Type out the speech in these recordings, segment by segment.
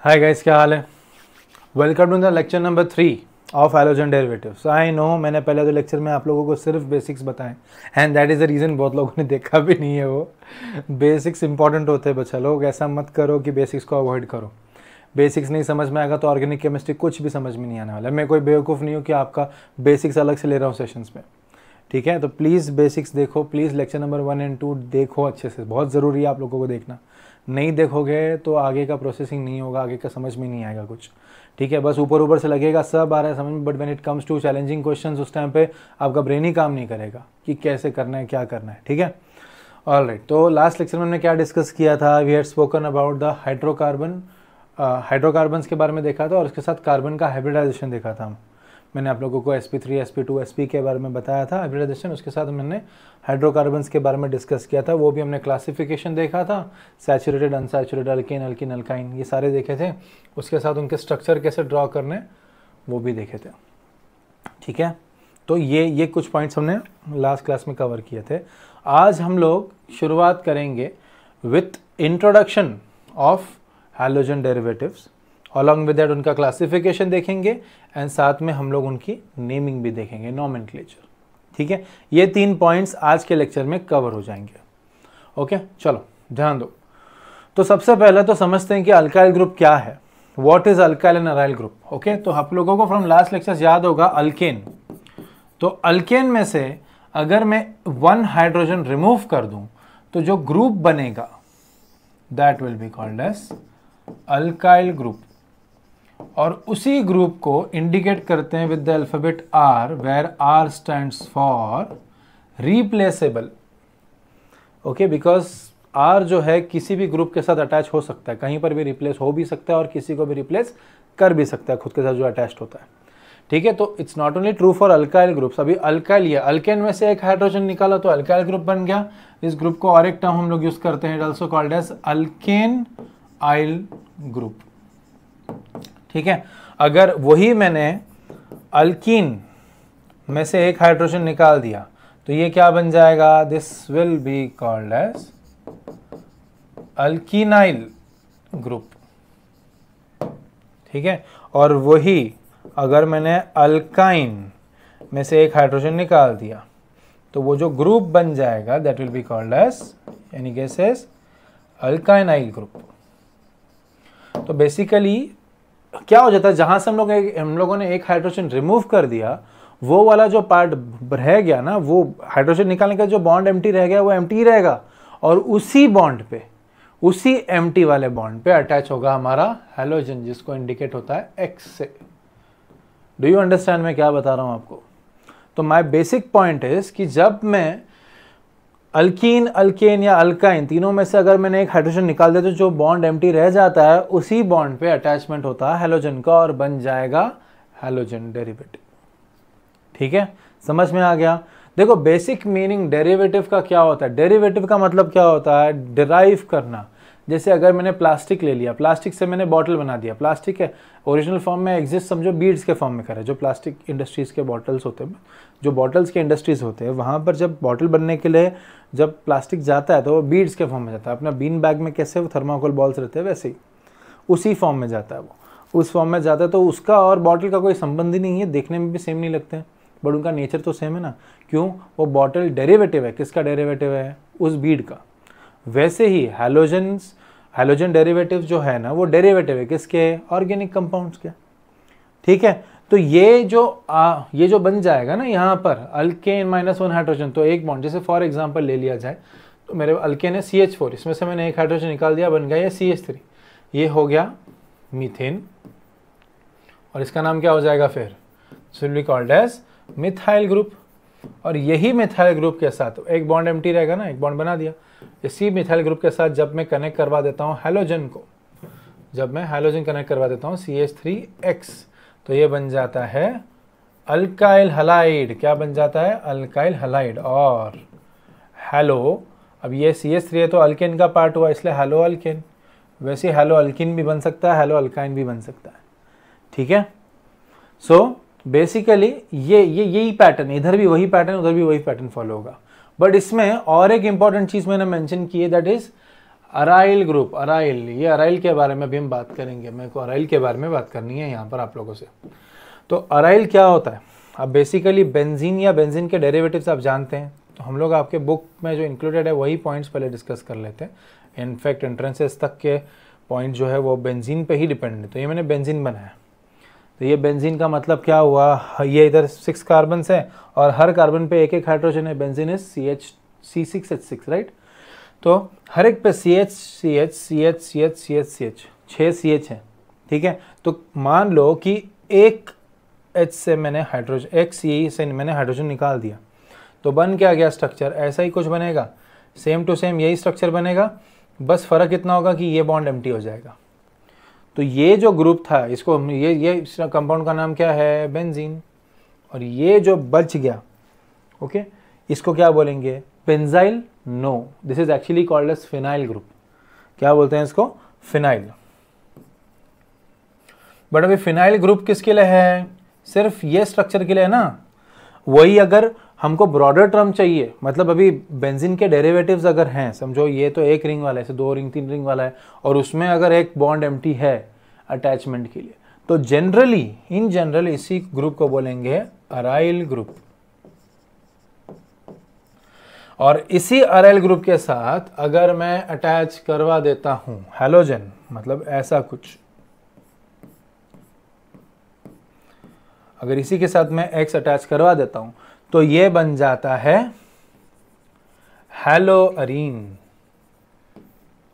Hi guys, क्या हाल है। Welcome to the lecture number 3 of halogen derivatives. I know मैंने पहले तो लेक्चर में आप लोगों को सिर्फ बेसिक्स बताएं and that is the reason बहुत लोगों ने देखा भी नहीं है। वो बेसिक्स इंपॉर्टेंट होते हैं बच्चा लोग, ऐसा मत करो कि बेसिक्स को अवॉइड करो। बेसिक्स नहीं समझ में आएगा तो ऑर्गेनिक केमिस्ट्री कुछ भी समझ में नहीं आने वाला है। मैं कोई बेवकूफ़ नहीं हूँ कि आपका बेसिक्स अलग से ले रहा हूँ सेशंस में, ठीक है। तो प्लीज़ बेसिक्स देखो, प्लीज़ लेक्चर नंबर 1 और 2 देखो अच्छे से, बहुत ज़रूरी है आप लोगों को देखना। नहीं देखोगे तो आगे का प्रोसेसिंग नहीं होगा, आगे का समझ में नहीं आएगा कुछ, ठीक है। बस ऊपर ऊपर से लगेगा सब आ रहा है समझ में, but when it comes to challenging questions उस टाइम पे आपका ब्रेन ही काम नहीं करेगा कि कैसे करना है, क्या करना है, ठीक है। ऑलराइट, तो लास्ट लेक्चर में हमने क्या डिस्कस किया था। We had spoken about the hydrocarbons के बारे में देखा था और उसके साथ कार्बन का हाइब्रिडाइजेशन देखा था। मैंने आप लोगों को sp3 sp2 sp के बारे में बताया था हाइब्रिडाइजेशन, उसके साथ मैंने हाइड्रोकार्बन्स के बारे में डिस्कस किया था। वो भी हमने क्लासिफिकेशन देखा था, saturated, unsaturated, alkane, alkene, alkyne, ये सारे देखे थे। उसके साथ उनके स्ट्रक्चर कैसे ड्रॉ करने वो भी देखे थे, ठीक है। तो ये कुछ पॉइंट्स हमने लास्ट क्लास में कवर किए थे। आज हम लोग शुरुआत करेंगे with introduction of halogen derivatives, along with that उनका क्लासिफिकेशन देखेंगे एंड साथ में हम लोग उनकी नेमिंग भी देखेंगे, नोमेनक्लेचर, ठीक है। ये 3 पॉइंट्स आज के लेक्चर में कवर हो जाएंगे। ओके, चलो ध्यान दो। तो सबसे पहले तो समझते हैं कि अल्काइल ग्रुप क्या है, what is alkyl and aryl group. Okay, तो आप लोगों को फ्रॉम लास्ट लेक्चर्स याद होगा अल्केन। तो अल्केन में से अगर मैं 1 हाइड्रोजन रिमूव कर दूं तो जो ग्रुप बनेगा that will be called as alkyl group, और उसी ग्रुप को इंडिकेट करते हैं with the alphabet R, where R stands for replaceable. Okay, because R जो है किसी भी ग्रुप के साथ अटैच हो सकता है, कहीं पर भी रिप्लेस हो भी सकता है और किसी को भी रिप्लेस कर भी सकता है खुद के साथ जो अटैच्ड होता है, ठीक है। तो it's not only true for alkyl groups. अभी अल्काइल ये अल्केन में से एक हाइड्रोजन निकाला तो अल्काइल ग्रुप बन गया। इस ग्रुप को और एक टर्म हम लोग यूज करते हैं, ऑल्सो कॉल्ड एज अल्केन आइल ग्रुप, ठीक है। अगर वही मैंने अल्कीन में से एक हाइड्रोजन निकाल दिया तो ये क्या बन जाएगा, this will be called as alkynyl group, ठीक है। और वही अगर मैंने अल्काइन में से एक हाइड्रोजन निकाल दिया तो वो जो ग्रुप बन जाएगा that will be called as यानी कैसे अल्काइनाइल ग्रुप। तो बेसिकली क्या हो जाता है, जहां से हम लोगों ने एक हाइड्रोजन रिमूव कर दिया वो वाला जो पार्ट रह गया ना, वो हाइड्रोजन निकालने का जो बॉन्ड एम्प्टी रह गया वो एम्प्टी ही रहेगा और उसी बॉन्ड पे, उसी एम्प्टी वाले बॉन्ड पे अटैच होगा हमारा हैलोजन जिसको इंडिकेट होता है एक्स से। डू यू अंडरस्टैंड मैं क्या बता रहा हूं आपको। तो माय बेसिक पॉइंट इज कि जब मैं अल्कीन, अल्केन या अल्काइन तीनों में से अगर मैंने एक हाइड्रोजन निकाल दिया तो जो बॉन्ड एम्प्टी रह जाता है उसी बॉन्ड पे अटैचमेंट होता है हैलोजन का और बन जाएगा हैलोजन डेरिवेटिव, ठीक है। समझ में आ गया। देखो बेसिक मीनिंग डेरिवेटिव का क्या होता है। डेरिवेटिव का मतलब क्या होता है, डिराइव करना। जैसे अगर मैंने प्लास्टिक ले लिया, प्लास्टिक से मैंने बॉटल बना दिया, प्लास्टिक है ओरिजिनल फॉर्म में एग्जिस्ट, समझो बीड्स के फॉर्म में करे। जो प्लास्टिक इंडस्ट्रीज के बॉटल्स होते हैं, जो बॉटल्स के इंडस्ट्रीज होते हैं, वहाँ पर जब बॉटल बनने के लिए जब प्लास्टिक जाता है तो वो बीड्स के फॉर्म में जाता है। अपना बीन बैग में कैसे वो थर्माकोल बॉल्स रहते हैं वैसे ही उसी फॉर्म में जाता है, वो उस फॉर्म में जाता है। तो उसका और बॉटल का कोई संबंध ही नहीं है, देखने में भी सेम नहीं लगते हैं बट उनका नेचर तो सेम है ना। क्यों, वो बॉटल डेरिवेटिव है, किसका डेरिवेटिव है, उस बीड का। वैसे ही हैलोजन डेरिवेटिव जो है ना वो डेरिवेटिव है किसके, ऑर्गेनिक कंपाउंड्स के, ठीक है। तो ये जो बन जाएगा ना यहाँ पर अल्केन -1 हाइड्रोजन, तो एक बॉन्ड, जैसे फॉर एग्जांपल ले लिया जाए तो मेरे अल्केन है CH4, इसमें से मैंने एक हाइड्रोजन निकाल दिया, बन गया ये CH3, ये हो गया मीथेन और इसका नाम क्या हो जाएगा फिर, will be called as methyl group. और यही मिथाइल ग्रुप के साथ एक बॉन्ड एम्प्टी रहेगा ना, एक बॉन्ड बना दिया, इसी मिथाइल ग्रुप के साथ जब मैं कनेक्ट करवा देता हूँ हैलोजन को, जब मैं हैलोजन कनेक्ट करवा देता हूँ CH3X, तो ये बन जाता है अल्काइल हलाइड। क्या बन जाता है, अल्काइल हलाइड। और हैलो, अब ये CH3 है तो अल्केन का पार्ट हुआ इसलिए हैलो अल्केन। वैसे हैलो अल्किन भी बन सकता है, हैलो अल्काइन भी बन सकता है, ठीक है। सो बेसिकली यही पैटर्न, इधर भी वही पैटर्न, उधर भी वही पैटर्न फॉलो होगा। बट इसमें और एक इंपॉर्टेंट चीज मैंने मेंशन की है, that is aryl group, aryl, ये अराइल के बारे में अभी हम बात करेंगे, मेरे को अराइल के बारे में बात करनी है यहाँ पर आप लोगों से। तो अराइल क्या होता है? अब बेसिकली बेंजीन या बेंजीन के डेरिवेटिव्स आप जानते हैं, तो हम लोग आपके बुक में जो इंक्लूडेड है वही पॉइंट्स पहले डिस्कस कर लेते हैं। इनफैक्ट एंट्रेंसेस तक के पॉइंट जो है वो बेंजीन पे ही डिपेंड है। तो ये मैंने बेंजीन बनाया, तो ये बेंजीन का मतलब क्या हुआ, ये इधर 6 कार्बन है और हर कार्बन पे एक एक हाइड्रोजन है। Benzene is C6H6, right? तो हर एक पे CH CH CH CH CH CH 6 CH है, ठीक है। तो मान लो कि एक H से मैंने हाइड्रोजन, एक C से मैंने हाइड्रोजन निकाल दिया, तो बन क्या गया स्ट्रक्चर? ऐसा ही कुछ बनेगा, सेम टू सेम यही स्ट्रक्चर बनेगा, बस फ़र्क इतना होगा कि ये बॉन्ड एम्प्टी हो जाएगा। तो ये जो ग्रुप था, इसको ये कंपाउंड का नाम क्या है? बेंजीन। और ये जो बच गया, ओके, इसको क्या बोलेंगे? Benzyl? No, this is actually called as phenyl group. क्या बोलते हैं इसको? फिनाइल। बट अभी फिनाइल ग्रुप किसके लिए है? सिर्फ ये स्ट्रक्चर के लिए है ना। वही अगर हमको ब्रॉडर टर्म चाहिए, मतलब अभी बेंजीन के डेरिवेटिव्स अगर हैं, समझो ये तो एक रिंग वाला है, 2 रिंग 3 रिंग वाला है, और उसमें अगर एक बॉन्ड एम्प्टी है अटैचमेंट के लिए, तो जनरली इन जनरल इसी ग्रुप को बोलेंगे अराइल ग्रुप। और इसी अराइल ग्रुप के साथ अगर मैं अटैच करवा देता हूं हैलोजन, मतलब ऐसा कुछ, अगर इसी के साथ मैं X अटैच करवा देता हूं तो ये बन जाता है हैलोअरीन।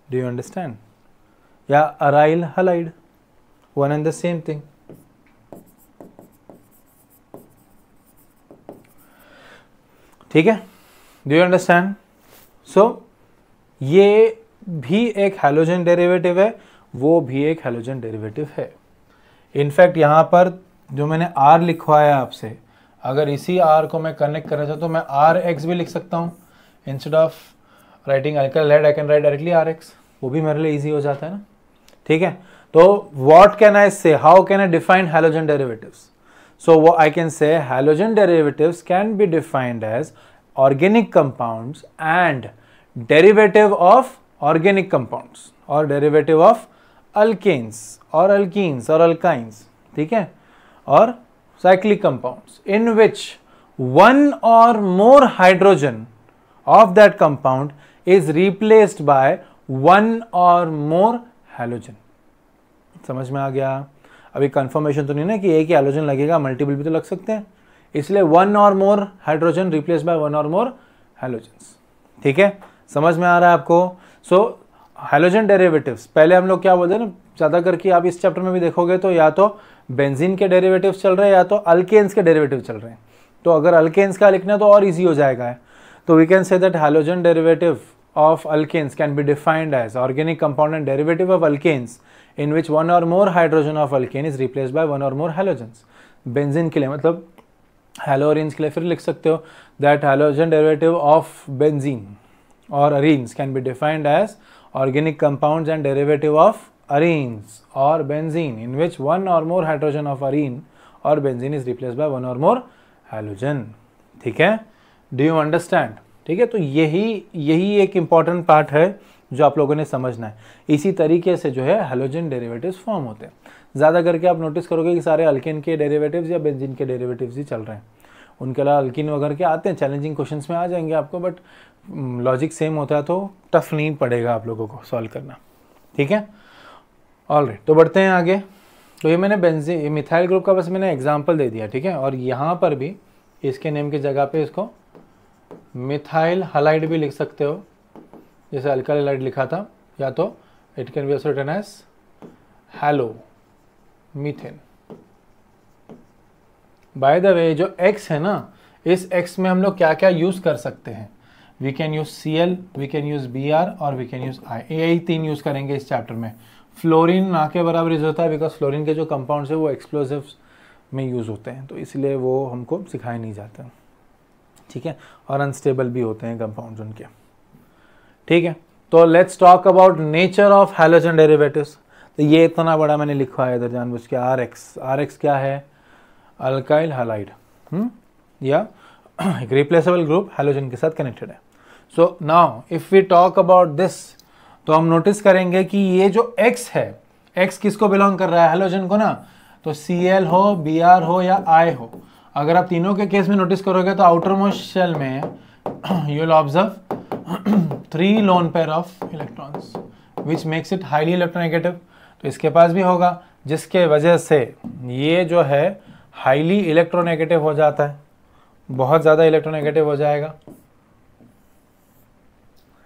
Do you understand? या aryl halide, one and the same thing. ठीक है, डू यू अंडरस्टैंड? सो ये भी एक हैलोजन डेरिवेटिव है, वो भी एक हैलोजन डेरिवेटिव है। इनफैक्ट यहां पर जो मैंने R लिखवाया आपसे, अगर इसी R को मैं कनेक्ट करना चाहता तो मैं RX भी लिख सकता हूँ। Instead of writing alkyl hide I can right directly RX, वो भी मेरे लिए इजी हो जाता है ना। ठीक है, तो what can I say, how can I define halogen derivatives? So I can say halogen derivatives can be defined as organic compounds and derivative of organic compounds or derivative of alkanes or alkenes or alkynes, ठीक है, और cyclic compounds in which one or more hydrogen of that compound is replaced by one or more halogen। समझ में आ गया? अभी confirmation तो नहीं ना कि एक ही हाइड्रोजन लगेगा, मल्टीपल भी तो लग सकते हैं, इसलिए वन और more hydrogen replace by one और मोर हैलोजन्स। ठीक है, समझ में आ रहा है आपको? सो हैलोजन डेरिवेटिव्स, पहले हम लोग क्या बोलते हैं ना, ज़्यादा करके आप इस चैप्टर में भी देखोगे तो या तो बेंजीन के डेरिवेटिव्स चल रहे हैं या तो अल्केन्स के डेरिवेटिव चल रहे हैं। तो अगर अल्केन्स का लिखना तो और ईजी हो जाएगा। तो we can say that halogen derivative of alkanes can be defined as organic compound and derivative of alkanes in which one or more hydrogen of alkane is replaced by one or more halogens। Benzene के लिए मतलब हैलोअरीन्स के लिए फिर लिख सकते हो that halogen derivative of benzene or arenes can be defined as organic compounds and derivative of arenes or benzene in which one or more hydrogen of arene or benzene is replaced by one or more halogen। ठीक है, do you understand? ठीक है, तो यही एक important part है जो आप लोगों ने समझना है। इसी तरीके से जो है हैलोजन डेरिवेटिव्स फॉर्म होते हैं। ज़्यादा करके आप नोटिस करोगे कि सारे अल्केन के डेरिवेटिव्स या बेंजीन के डेरिवेटिव्स ही चल रहे हैं। उनके अलावा अल्कीन वगैरह के आते हैं, चैलेंजिंग क्वेश्चंस में आ जाएंगे आपको, बट लॉजिक सेम होता है तो टफ नहीं पड़ेगा आप लोगों को सॉल्व करना। ठीक है, ऑलराइट, तो बढ़ते हैं आगे। तो ये मैंने बेंजीन मिथाइल ग्रुप का बस मैंने एग्जाम्पल दे दिया। ठीक है, और यहाँ पर भी इसके नेम की जगह पे इसको मिथाइल हलाइड भी लिख सकते हो, जैसे अल्काइल हलाइड लिखा था, या तो it can be also written as halo methane. By the way जो X है ना, इस X में हम लोग क्या क्या यूज कर सकते हैं? We can use Cl, we can use Br और वी कैन यूज I। यही 3 यूज करेंगे इस चैप्टर में। फ्लोरीन ना के बराबर यूज होता है बिकॉज फ्लोरीन के जो कंपाउंड्स है वो एक्सप्लोजिव्स में यूज होते हैं, तो इसलिए वो हमको सिखाए नहीं जाते। ठीक है, और अनस्टेबल भी होते हैं कंपाउंड्स उनके। ठीक है, तो let's talk about nature of halogen derivatives. तो ये इतना बड़ा मैंने लिखा है इधर जानबूझ के, RX क्या है? अल्काइल हैलाइड, या एक रिप्लेसेबल ग्रुप हैलोजन के साथ कनेक्टेड है। So now if we talk about this तो हम नोटिस करेंगे कि ये जो X है, X किसको बिलोंग कर रहा है, हैलोजन को ना, तो Cl हो, Br हो या I हो। अगर आप तीनों के केस में नोटिस करोगे तो आउटर मोस्ट शेल में you will observe 3 lone pair of electrons which makes it highly electronegative. तो इसके पास भी होगा, जिसके वजह से ये जो है हाईली इलेक्ट्रोनेगेटिव हो जाता है, बहुत ज़्यादा इलेक्ट्रोनेगेटिव हो जाएगा।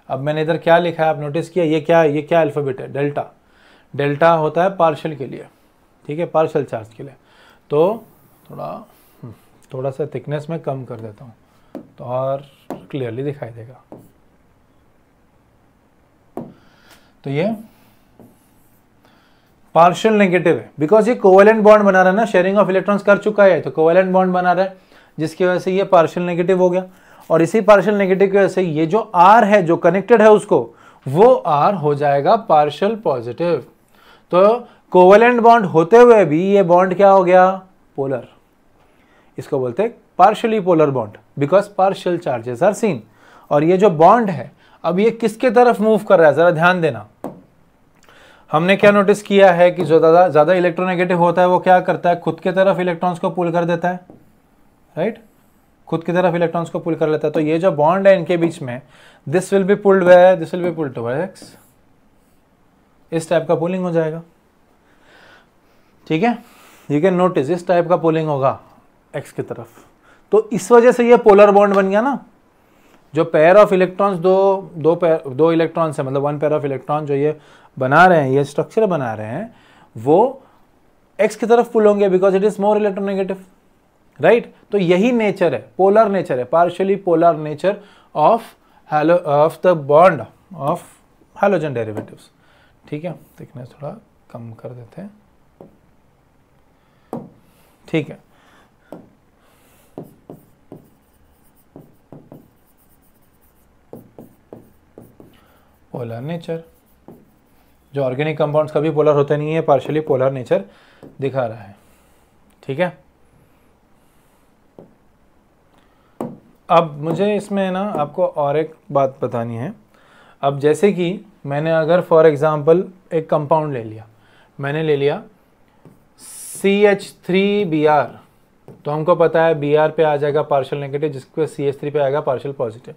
अब मैंने इधर क्या लिखा है आप नोटिस किया, ये क्या अल्फ़ाबेट है, डेल्टा। डेल्टा होता है पार्शियल के लिए, ठीक है, पार्शियल चार्ज के लिए। तो थोड़ा सा थिकनेस में कम कर देता हूँ तो और क्लियरली दिखाई देगा। तो ये पार्शियल नेगेटिव है बिकॉज ये कोवेलेंट बॉन्ड बना रहा है ना, शेयरिंग ऑफ इलेक्ट्रॉन्स कर चुका है तो कोवेलेंट बॉन्ड बना रहा है, जिसकी वजह से ये पार्शियल नेगेटिव हो गया। और इसी पार्शियल नेगेटिव की वजह से ये जो R है जो कनेक्टेड है उसको, वो R हो जाएगा पार्शियल पॉजिटिव। तो कोवेलेंट बॉन्ड होते हुए भी ये बॉन्ड क्या हो गया, पोलर। इसको बोलते हैं partially polar bond because partial charges are seen. और ये जो बॉन्ड है अब ये किसके तरफ मूव कर रहा है, जरा ध्यान देना। हमने क्या नोटिस किया है कि जो ज्यादा इलेक्ट्रोनेगेटिव होता है वो क्या करता है, खुद के तरफ इलेक्ट्रॉन्स को पुल कर देता है, राइट, खुद की तरफ इलेक्ट्रॉन्स को पुल कर लेता है। तो ये जो बॉन्ड है इनके बीच में, this will be pulled where, this will be pulled towards X, इस टाइप का पुलिंग हो जाएगा, ठीक है। यू कैन नोटिस इस टाइप का पुलिंग होगा एक्स की तरफ। तो इस वजह से ये पोलर बॉन्ड बन गया ना। जो पेयर ऑफ इलेक्ट्रॉन्स दो इलेक्ट्रॉन्स है, मतलब 1 पेयर ऑफ इलेक्ट्रॉन जो ये बना रहे हैं, ये स्ट्रक्चर बना रहे हैं, वो एक्स की तरफ पुल होंगे because it is more electronegative, right. तो यही नेचर है, पोलर नेचर है, partially polar nature of the bond of halogen derivatives, ठीक है। थिकनेस थोड़ा कम कर देते हैं, ठीक है। पोलर नेचर, जो ऑर्गेनिक कंपाउंड्स कभी पोलर होते नहीं है, पार्शियली पोलर नेचर दिखा रहा है, ठीक है। अब मुझे इसमें ना आपको और एक बात बतानी है। अब जैसे कि मैंने अगर फॉर एग्जांपल एक कंपाउंड ले लिया, मैंने ले लिया CH3Br, तो हमको पता है Br पे आ जाएगा पार्शियल नेगेटिव, जिसके CH3 पे आएगा पार्शियल पॉजिटिव।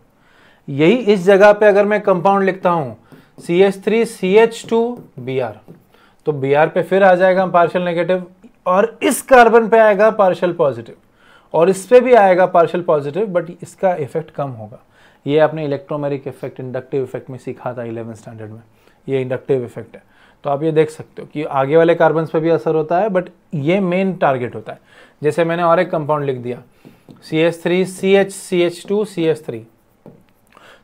यही इस जगह पे अगर मैं कंपाउंड लिखता हूँ CH3CH2Br, तो Br पे फिर आ जाएगा पार्शियल नेगेटिव, और इस कार्बन पे आएगा पार्शियल पॉजिटिव, और इस पे भी आएगा पार्शियल पॉजिटिव, बट इसका इफेक्ट कम होगा। ये आपने इलेक्ट्रोमेरिक इफेक्ट, इंडक्टिव इफेक्ट में सीखा था 11th स्टैंडर्ड में, ये इंडक्टिव इफेक्ट है। तो आप ये देख सकते हो कि आगे वाले कार्बन्स पे भी असर होता है, बट ये मेन टारगेट होता है। जैसे मैंने और एक कंपाउंड लिख दिया CH3CH2CH3,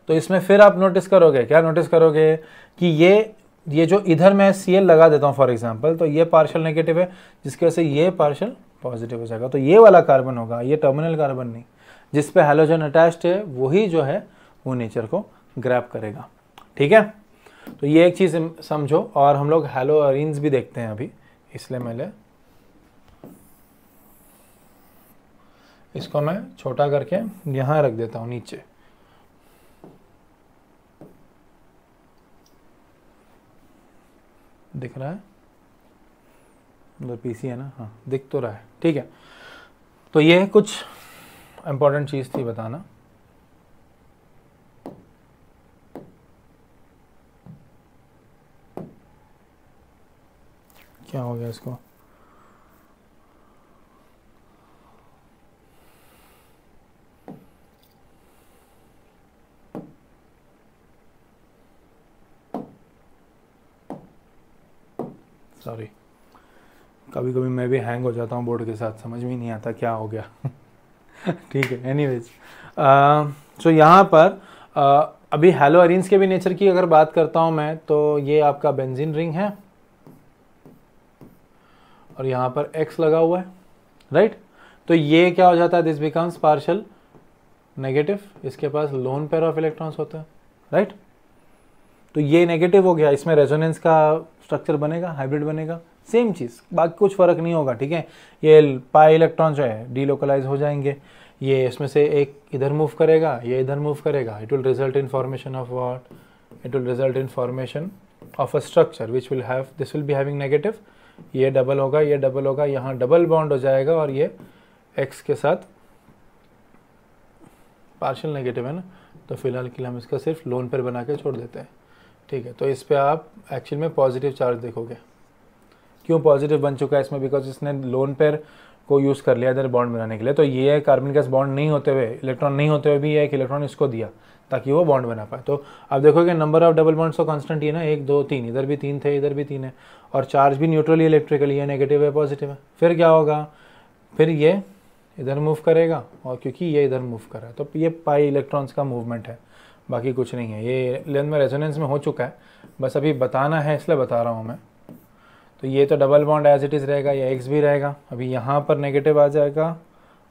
तो इसमें फिर आप नोटिस करोगे, क्या नोटिस करोगे कि ये जो इधर मैं Cl लगा देता हूँ फॉर एग्जांपल, तो ये पार्शियल नेगेटिव है, जिसकी वजह से ये पार्शियल पॉजिटिव हो जाएगा। तो ये वाला कार्बन होगा, ये टर्मिनल कार्बन नहीं, जिस पे हैलोजन अटैच्ड है वही जो है वो नेचर को ग्रैब करेगा, ठीक है। तो ये एक चीज़ समझो। और हम लोग हैलो अरीन्स भी देखते हैं अभी, इसलिए मैंने इसको मैं छोटा करके यहाँ रख देता हूँ नीचे। दिख रहा है उधर पीसी है ना, हाँ दिख तो रहा है, ठीक है। तो ये कुछ इंपॉर्टेंट चीज़ थी बताना। क्या हो गया इसको, सॉरी, कभी कभी मैं भी हैंग हो जाता हूँ बोर्ड के साथ, समझ में नहीं आता क्या हो गया ठीक है। एनीवेज, सो यहाँ पर अभी हैलो अरीन्स के भी नेचर की अगर बात करता हूँ मैं, तो ये आपका बेंजीन रिंग है और यहाँ पर X लगा हुआ है, राइट। तो ये क्या हो जाता है, दिस बिकम्स पार्शियल नेगेटिव, इसके पास लोन पेयर ऑफ इलेक्ट्रॉन्स होता है, राइट। तो ये नेगेटिव हो गया, इसमें रेजोनेंस का स्ट्रक्चर बनेगा, हाइब्रिड बनेगा, सेम चीज़, बाकी कुछ फर्क नहीं होगा, ठीक है। ये पाई इलेक्ट्रॉन जो है डीलोकलाइज हो जाएंगे, ये इसमें से एक इधर मूव करेगा, ये इधर मूव करेगा, it will result in formation of what, it will result in formation of a structure which will have, this will be having negative, ये डबल होगा, ये डबल होगा, यहाँ डबल बॉन्ड हो जाएगा और ये x के साथ पार्शियल नेगेटिव है ना, तो फिलहाल के लिए हम इसका सिर्फ लोन पेयर बना के छोड़ देते हैं, ठीक है। तो इस पे आप एक्चुअल में पॉजिटिव चार्ज देखोगे। क्यों पॉजिटिव बन चुका है इसमें? बिकॉज इसने लोन पेयर को यूज़ कर लिया इधर बॉन्ड बनाने के लिए। तो ये कार्बन गैस बॉन्ड नहीं होते हुए, इलेक्ट्रॉन नहीं होते हुए भी ये एक इलेक्ट्रॉन इसको दिया ताकि वो बॉन्ड बना पाए। तो आप देखोगे नंबर ऑफ डबल बॉन्ड्स तो कांस्टेंट ही है ना, 1 2 3, इधर भी 3 थे, इधर भी 3 है, और चार्ज भी न्यूट्रली इलेक्ट्रिकली है, नेगेटिव है पॉजिटिव है। फिर क्या होगा? फिर ये इधर मूव करेगा, और क्योंकि ये इधर मूव कर रहा है तो ये पाई इलेक्ट्रॉन्स का मूवमेंट है, बाकी कुछ नहीं है। ये लेंथ में रेजोनेंस में हो चुका है, बस अभी बताना है इसलिए बता रहा हूँ मैं। तो ये तो double bond as it is रहेगा, ये एक्स भी रहेगा। अभी यहाँ पर नेगेटिव आ जाएगा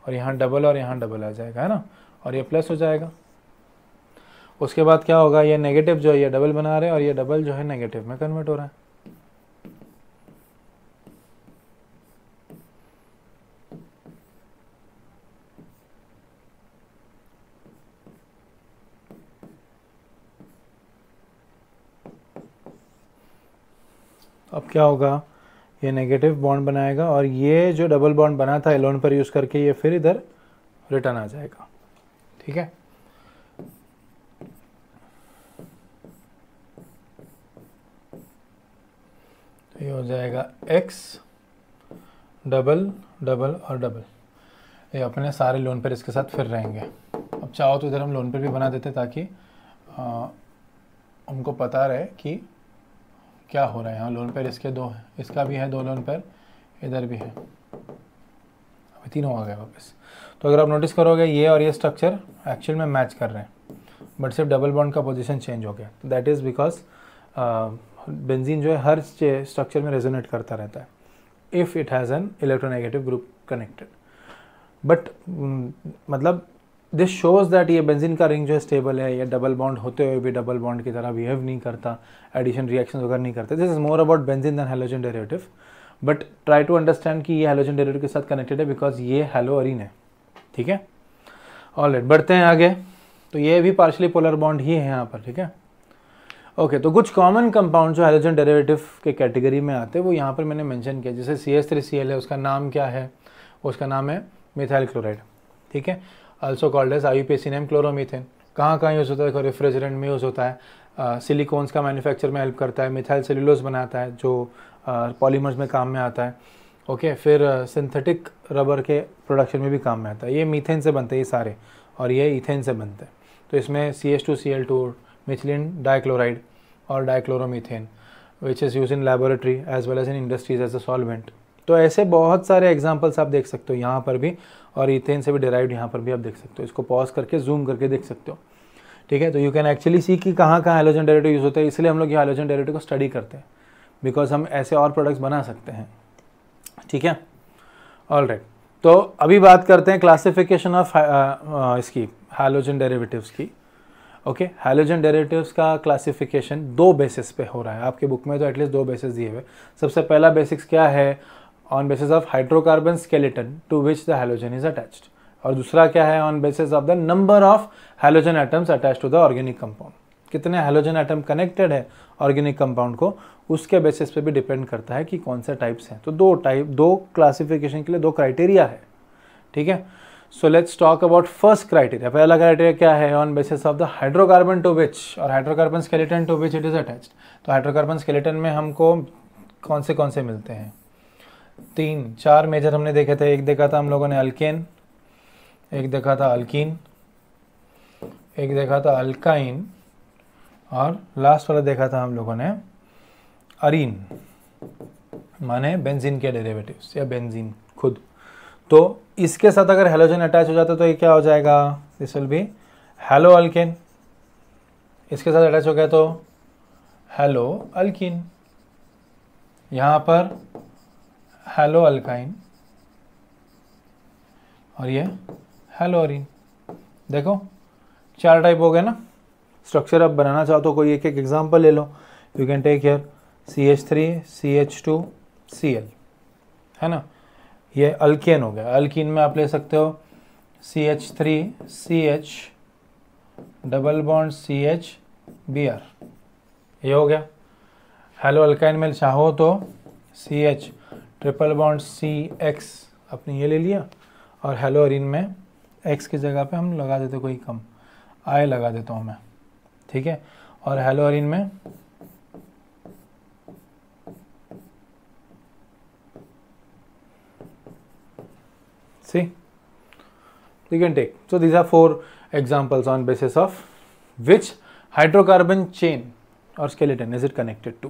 और यहाँ डबल आ जाएगा, है ना, और ये प्लस हो जाएगा। उसके बाद क्या होगा? ये नेगेटिव जो है ये डबल बना रहे हैं और ये डबल जो है नेगेटिव में कन्वर्ट हो रहा है। अब क्या होगा? ये नेगेटिव बॉन्ड बनाएगा और ये जो डबल बॉन्ड बना था एलोन पर यूज़ करके ये फिर इधर रिटर्न आ जाएगा, ठीक है। तो ये हो जाएगा x डबल डबल और डबल, ये अपने सारे लोन पर इसके साथ फिर रहेंगे। अब चाहो तो इधर हम लोन पर भी बना देते ताकि हमको पता रहे कि क्या हो रहा है। यहाँ लोन पेयर इसके 2 हैं, इसका भी है 2 लोन पेयर, इधर भी है, अभी 3 आ गए वापस। तो अगर आप नोटिस करोगे ये और ये स्ट्रक्चर एक्चुअल में मैच कर रहे हैं, बट सिर्फ डबल बॉन्ड का पोजीशन चेंज हो गया। तो दैट इज़ बिकॉज बेंजीन जो है हर स्ट्रक्चर में रेजोनेट करता रहता है if it has an electronegative group connected. But मतलब दिस शोज़ दैट ये बेंजीन का रिंग जो है स्टेबल है, ये डबल बॉन्ड होते हुए भी डबल बॉन्ड की तरह बिहेव नहीं करता, एडिशन रिएक्शन वगैरह नहीं करता। This is more about benzene than halogen derivative, but try to understand कि ये हैलोजन डेरिवेटिव के साथ कनेक्टेड है बिकॉज ये हैलो अरीन है, ठीक है। ऑलराइट, बढ़ते हैं आगे। तो ये भी पार्शियली पोलर बॉन्ड ही है यहाँ पर, ठीक है। ओके, तो कुछ कॉमन कंपाउंड जो हैलोजन डेरिवेटिव के कैटेगरी में आते हैं वो यहाँ पर मैंने मेंशन किया। जैसे CH3Cl है, उसका नाम क्या है? उसका नाम है मिथाइल क्लोराइड, ठीक है, also called as IUPAC name chloromethane. कहाँ कहाँ यूज़ होता है? देखो रेफ्रिजरेंट में यूज़ होता है, सिलिकॉन्स का मैन्युफैक्चर में हेल्प करता है, मिथाइल सेल्यूलोज बनाता है जो पॉलीमर्स में काम में आता है, ओके। फिर सिंथेटिक रबर के प्रोडक्शन में भी काम में आता है। ये मीथेन से बनते हैं ये सारे, और ये इथेन से बनते हैं। तो इसमें CH2Cl2, मिथिलीन डाइक्लोराइड और dichloromethane which is use in laboratory as well as in industries as a solvent. तो ऐसे बहुत सारे एग्जांपल्स आप देख सकते हो यहाँ पर भी, और इथेन से भी डिराइव्ड यहाँ पर भी आप देख सकते हो। इसको पॉज करके जूम करके देख सकते हो, ठीक है। तो यू कैन एक्चुअली सी कि कहाँ कहाँ हैलोजन डेरिवेटिव यूज़ होते हैं। इसलिए हम लोग ये हैलोजन डेरिवेटिव को स्टडी करते हैं बिकॉज हम ऐसे और प्रोडक्ट्स बना सकते हैं, ठीक है। ऑलराइट, तो अभी बात करते हैं क्लासिफिकेशन ऑफ इसकी हैलोजन डेरिवेटिव्स की, ओके। हैलोजन डेरिवेटिव्स का क्लासिफिकेशन 2 बेसिस पे हो रहा है। आपके बुक में तो एटलीस्ट 2 बेसिस दिए हुए। सबसे पहला बेसिक्स क्या है? On basis of hydrocarbon skeleton to which the halogen is attached, और दूसरा क्या है? On basis of the number of halogen atoms attached to the organic compound. कितने हैलोजन एटम कनेक्टेड है ऑर्गेनिक कंपाउंड को, उसके बेसिस पे भी डिपेंड करता है कि कौन से टाइप्स हैं। तो 2 क्लासिफिकेशन के लिए 2 क्राइटेरिया है, ठीक है। So let's talk about first criteria. पहला क्राइटेरिया क्या है? On basis of the hydrocarbon to which और hydrocarbon skeleton to which it is attached. तो हाइड्रोकार्बन स्केलेटन में हमको कौन से मिलते हैं? 3-4 मेजर हमने देखे थे। एक देखा था हम लोगों ने अल्केन, एक देखा था अल्कीन, एक देखा था अल्काइन, और लास्ट वाला देखा था हम लोगों ने अरीन, माने बेंजीन के डेरिवेटिव्स या बेंजीन खुद। तो इसके साथ अगर हैलोजन अटैच हो जाता है तो ये क्या हो जाएगा? This will B hello alkane. इसके साथ अटैच हो गया तो हैलो अल्कीन, यहाँ पर हैलो अल्काइन, और ये हैलो अरीन। देखो 4 टाइप हो गए ना। स्ट्रक्चर अब बनाना चाहो तो कोई एक एग्जांपल ले लो। You can take here CH3 CH2 Cl, है ना, ये अल्केन हो गया। अल्कीन में आप ले सकते हो CH3 CH double bond CH Br, ये हो गया। हेलो अल्काइन में चाहो तो CH ट्रिपल बॉन्ड CX अपने ये ले लिया, और हेलो अरीन में X की जगह पे हम लगा देते कोई कम, I लगा देता हूँ मैं, ठीक है। और हेलो अरीन में see you can take, so these are 4 examples on basis of which hydrocarbon chain और skeleton is it connected to,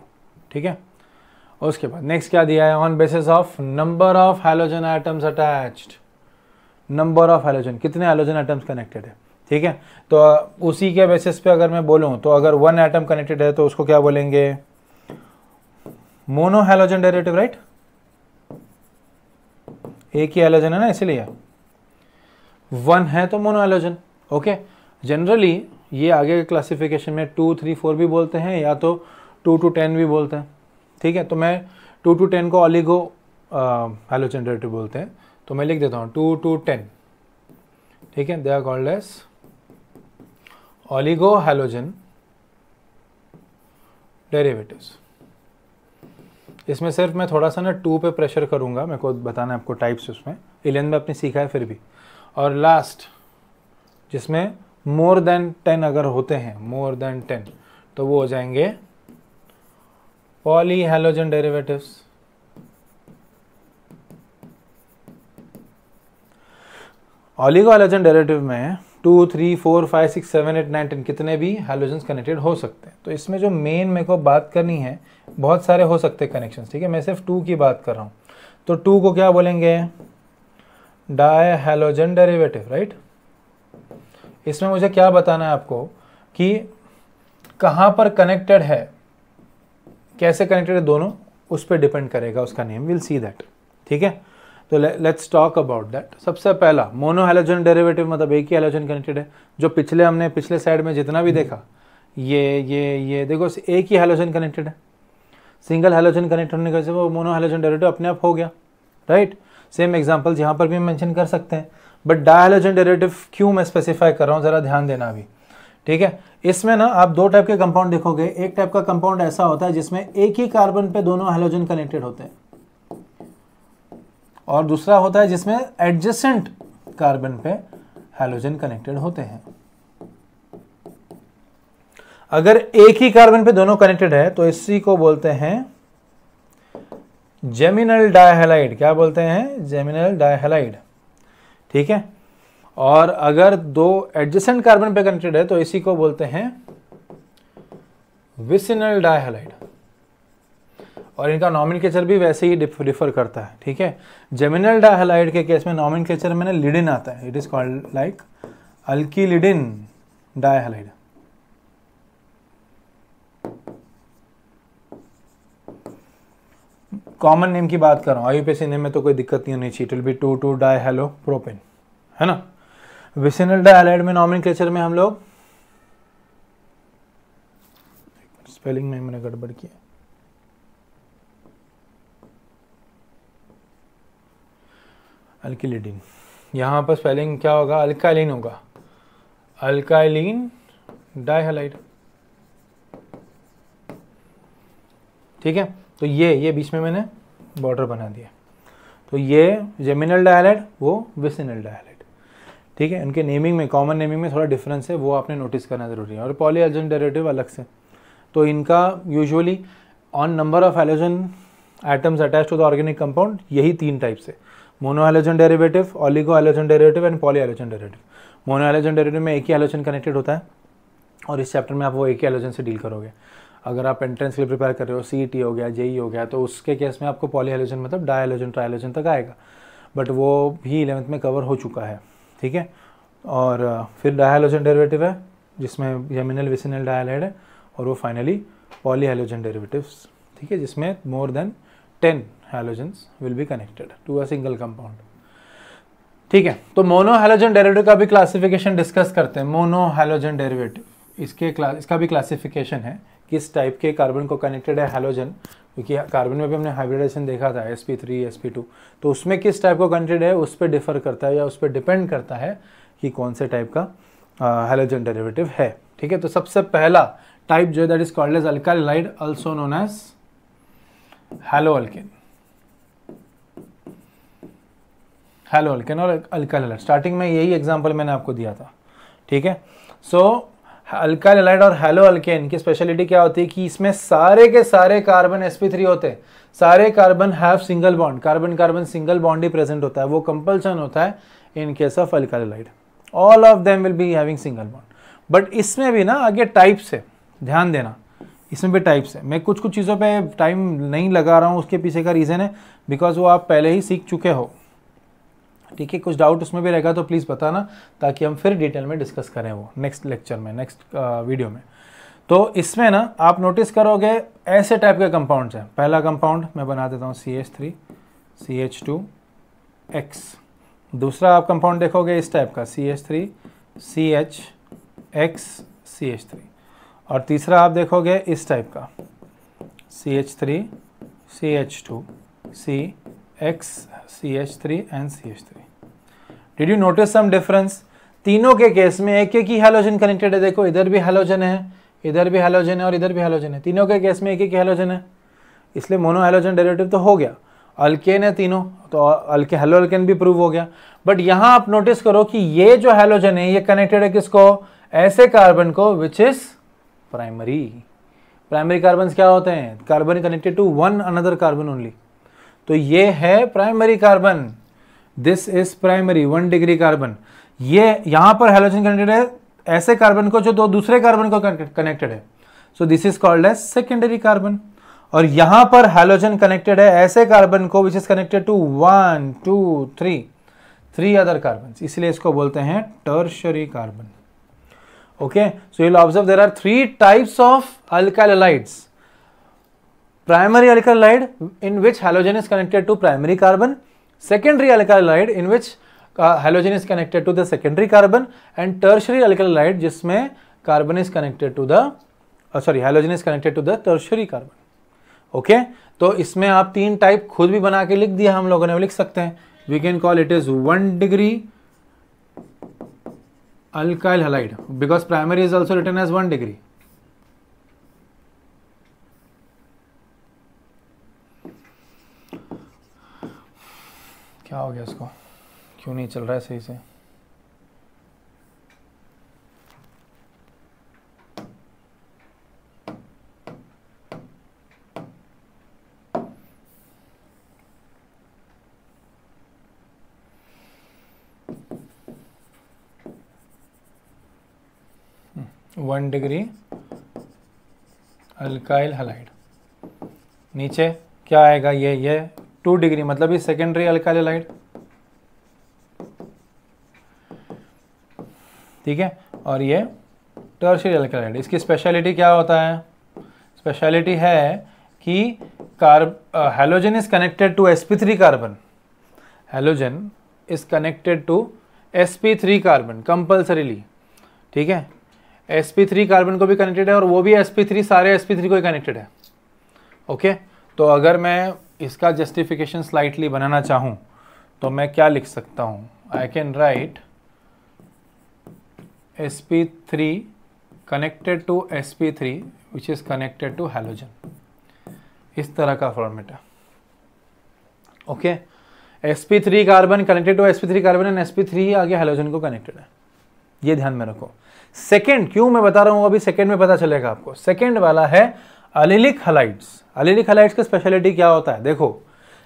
ठीक है। और उसके बाद नेक्स्ट क्या दिया है, on basis of number of halogen atoms attached, number of halogen, कितने हैलोजन एटम्स कनेक्टेड है, ठीक है। तो उसी के बेसिस पे अगर मैं बोलूं तो अगर 1 एटम कनेक्टेड है तो उसको क्या बोलेंगे, मोनो हैलोजन डेरिवेटिव, राइट। एक ही हैलोजन है ना, इसलिए 1 है तो मोनो हैलोजन, ओके। जनरली ये आगे के क्लासिफिकेशन में 2, 3, 4 भी बोलते हैं, या तो 2 to 10 भी बोलते हैं, ठीक है। तो मैं 2 to 10 को ऑलिगो हैलोजन डेरिवेटिव बोलते हैं, तो मैं लिख देता हूँ 2 to 10, ठीक है। They are called as oligo halogen derivatives. इसमें सिर्फ मैं थोड़ा सा ना 2 पे प्रेशर करूँगा, मेरे को बताना है आपको टाइप्स उसमें, 11 में अपने सीखा है फिर भी। और लास्ट जिसमें मोर देन 10 अगर होते हैं, मोर देन 10, तो वो हो जाएंगे poly halogen derivatives. Oligo halogen derivative में 2, 3, 4, 5, 6, 7, 8, 9, 10 कितने भी हैलोजन्स कनेक्टेड हो सकते हैं। तो इसमें जो मेन मेरे को बात करनी है, बहुत सारे हो सकते हैं कनेक्शंस, ठीक है। मैं सिर्फ 2 की बात कर रहा हूँ, तो 2 को क्या बोलेंगे, डाई हैलोजन डेरिवेटिव, राइट। इसमें मुझे क्या बताना है आपको कि कहाँ पर कनेक्टेड है, कैसे कनेक्टेड है दोनों, उस पर डिपेंड करेगा उसका नेम, विल सी दैट, ठीक है। तो लेट्स टॉक अबाउट दैट। सबसे पहला मोनो हैलोजन डेरिवेटिव, मतलब एक ही हैलोजन कनेक्टेड है, जो हमने पिछले साइड में जितना भी देखा, ये देखो एक ही हैलोजन कनेक्टेड है, सिंगल हैलोजन कनेक्ट होने की वजह से वो मोनो हैलोजन डेरिवेटिव अपने आप हो गया, राइट। सेम एग्जांपल यहाँ पर भी मेंशन कर सकते हैं, बट डाई हैलोजन डेरिवेटिव क्यों मैं स्पेसिफाई कर रहा हूँ, जरा ध्यान देना अभी, ठीक है। इसमें ना आप 2 टाइप के कंपाउंड देखोगे। एक टाइप का कंपाउंड ऐसा होता है जिसमें एक ही कार्बन पे दोनों हैलोजन कनेक्टेड होते हैं, और दूसरा होता है जिसमें एडजेसेंट कार्बन पे हैलोजन कनेक्टेड होते हैं। अगर एक ही कार्बन पे दोनों कनेक्टेड है तो इसी को बोलते हैं जेमिनल डाइहैलाइड। क्या बोलते हैं, जेमिनल डाइहैलाइड, ठीक है। और अगर 2 एडजेसेंट कार्बन पे कनेक्टेड है तो इसी को बोलते हैं विसिनल डाइहैलाइड, और इनका नॉमेनक्लेचर भी वैसे ही डिफर करता है, ठीक है। जेमिनल डाइहैलाइड के केस में नॉमेनक्लेचर में लिडिन आता है, it is called like alkylidene dihalide. Common name की बात कर रहा हूँ, आईयूपीएसी नेम में तो कोई दिक्कत नहीं होनी चाहिए, इट विल बी 2,2 डाइहैलो प्रोपेन, है ना। विसिनल डाइहैलाइड में नॉमेनक्लेचर में हम लोग, स्पेलिंग में मैंने गड़बड़ किया, अल्किलिडिन, यहाँ पर स्पेलिंग क्या होगा, अल्काइलिन होगा, अल्काइलिन डाइहैलाइड, ठीक है। तो ये बीच में मैंने बॉर्डर बना दिया, तो ये जेमिनल डाइहैलाइड, वो विसिनल डाइहैलाइड, ठीक है। इनके नेमिंग में, कॉमन नेमिंग में थोड़ा डिफरेंस है, वो आपने नोटिस करना जरूरी है। और पॉली हैलोजन डेरिवेटिव अलग से, तो इनका usually on number of halogen atoms attach to the organic compound, यही 3 टाइप्स है, mono halogen derivative, oligo halogen derivative and poly halogen derivative. Mono halogen derivative में एक ही हैलोजन कनेक्टेड होता है, और इस चैप्टर में आप वो एक ही हैलोजन से डील करोगे। अगर आप एंट्रेंस के लिए प्रिपेयर कर रहे हो, CET हो गया, JEE हो गया, तो उसके केस में आपको पॉली हैलोजन मतलब डाइहैलोजन ट्राइहैलोजन तक आएगा, बट वो भी 11th में कवर हो चुका है, ठीक है। और फिर डाइहैलोजन डेरिवेटिव है जिसमें जेमिनल विसिनल डाइहैलाइड है, और वो फाइनली पॉली हैलोजन डेरिवेटिव्स, ठीक है, जिसमें more than 10 halogens will be connected to a single compound, ठीक है। तो मोनो हैलोजन डेरिवेटिव का भी क्लासिफिकेशन डिस्कस करते हैं। मोनो हैलोजन डेरिवेटिव, इसका भी क्लासिफिकेशन है, किस टाइप के कार्बन को कनेक्टेड है हैलोजन, क्योंकि कार्बन में भी हमने हाइब्रिडाइजेशन देखा था, sp3 sp2, तो उसमें किस टाइप को कनेक्टेड है उस पर डिफर करता है, या उस पर डिपेंड करता है कि कौन से टाइप का हैलोजन डेरिवेटिव है, ठीक है। तो सबसे पहला टाइप जो है that is called as alkyl halide, also known as halo alkane. Halo alkane और अल्काइल हैलाइड, स्टार्टिंग में यही एग्जांपल मैंने आपको दिया था, ठीक है। सो अल्काइल हैलाइड और हैलो अल्केन की स्पेशलिटी क्या होती है कि इसमें सारे के सारे कार्बन sp3 होते हैं, सारे carbon have single bond, carbon carbon single bond he present होता है, वो कंपल्सन होता है in case of alkyl halide, all of them will be having single bond. But इसमें भी ना आगे टाइप्स है, ध्यान देना, इसमें भी टाइप्स है। मैं कुछ कुछ चीज़ों पे टाइम नहीं लगा रहा हूँ, उसके पीछे का रीज़न है बिकॉज वो आप पहले ही सीख चुके हो, ठीक है। कुछ डाउट उसमें भी रहेगा तो प्लीज़ बताना, ताकि हम फिर डिटेल में डिस्कस करें वो नेक्स्ट लेक्चर में, नेक्स्ट वीडियो में। तो इसमें ना आप नोटिस करोगे ऐसे टाइप के कंपाउंड्स हैं। पहला कंपाउंड मैं बना देता हूँ CH3 CH2X। दूसरा आप कंपाउंड देखोगे इस टाइप का CH3 CHX CH3। और तीसरा आप देखोगे इस टाइप का CH3 CH2 CX CH3 and CH3। Did you notice some difference? तीनों के केस में एक एक ही हैलोजन कनेक्टेड है। देखो इधर भी हैलोजन है, इधर भी हैलोजन है और इधर भी हैलोजन है। तीनों के केस में एक एक ही हैलोजन है, इसलिए मोनो हैलोजन डेरिवेटिव तो हो गया। अल्केन है तीनों, तो हैलो अल्केन भी प्रूव हो गया। बट यहां आप नोटिस करो कि ये जो हैलोजन है ये कनेक्टेड है किसको? ऐसे कार्बन को which is primary. Primary carbon क्या होते हैं? Carbon connected to one another carbon only. तो ये है primary carbon, this is primary 1 degree carbon. ये यहां पर हैलोजन कनेक्टेड है ऐसे कार्बन को जो दो दूसरे कार्बन को कनेक्टेड है, so this is called as secondary carbon. और यहां पर हैलोजन कनेक्टेड है ऐसे कार्बन को which is connected to 1 2 3 other carbon, इसलिए इसको बोलते हैं tertiary carbon. Okay, so you will observe there are 3 types of alkyl halides. Primary alkyl halide in which halogen is connected to primary carbon, secondary alkyl halide in which halogen is connected to the secondary carbon, and tertiary alkyl halide जिसमें carbon is connected to the halogen is connected to the tertiary carbon. Okay, तो इसमें आप 3 type खुद भी बना के लिख दिया हम लोगों ने, लिख सकते हैं। We can call it is 1 degree alkyl halide because primary is also written as 1 degree. क्या हो गया इसको, क्यों नहीं चल रहा है सही से? वन डिग्री अल्काइल हैलाइड, नीचे क्या आएगा? ये 2 डिग्री, मतलब ये सेकेंडरी अल्काइल हैलाइड, ठीक है। और ये टर्शियरी अल्काइल हैलाइड। इसकी स्पेशलिटी क्या होता है? स्पेशलिटी है कि halogen is connected to sp3 carbon, halogen is connected to sp3 carbon compulsorily, ठीक है। sp3 कार्बन को भी कनेक्टेड है और वो भी sp3, सारे sp3 को ही कनेक्टेड है। ओके, तो अगर मैं इसका जस्टिफिकेशन स्लाइटली बनाना चाहूं तो मैं क्या लिख सकता हूं? I can write sp3 connected to sp3 which is connected to halogen, इस तरह का फॉर्मेट है। Okay, sp3 carbon connected to sp3 carbon and sp3 आगे हैलोजन को कनेक्टेड है, ये ध्यान में रखो। सेकेंड क्यों मैं बता रहा हूं, अभी सेकेंड में पता चलेगा आपको। सेकेंड वाला है एलिलिक हैलाइड्स। एलिलिक हैलाइड्स का स्पेशलिटी क्या होता है? देखो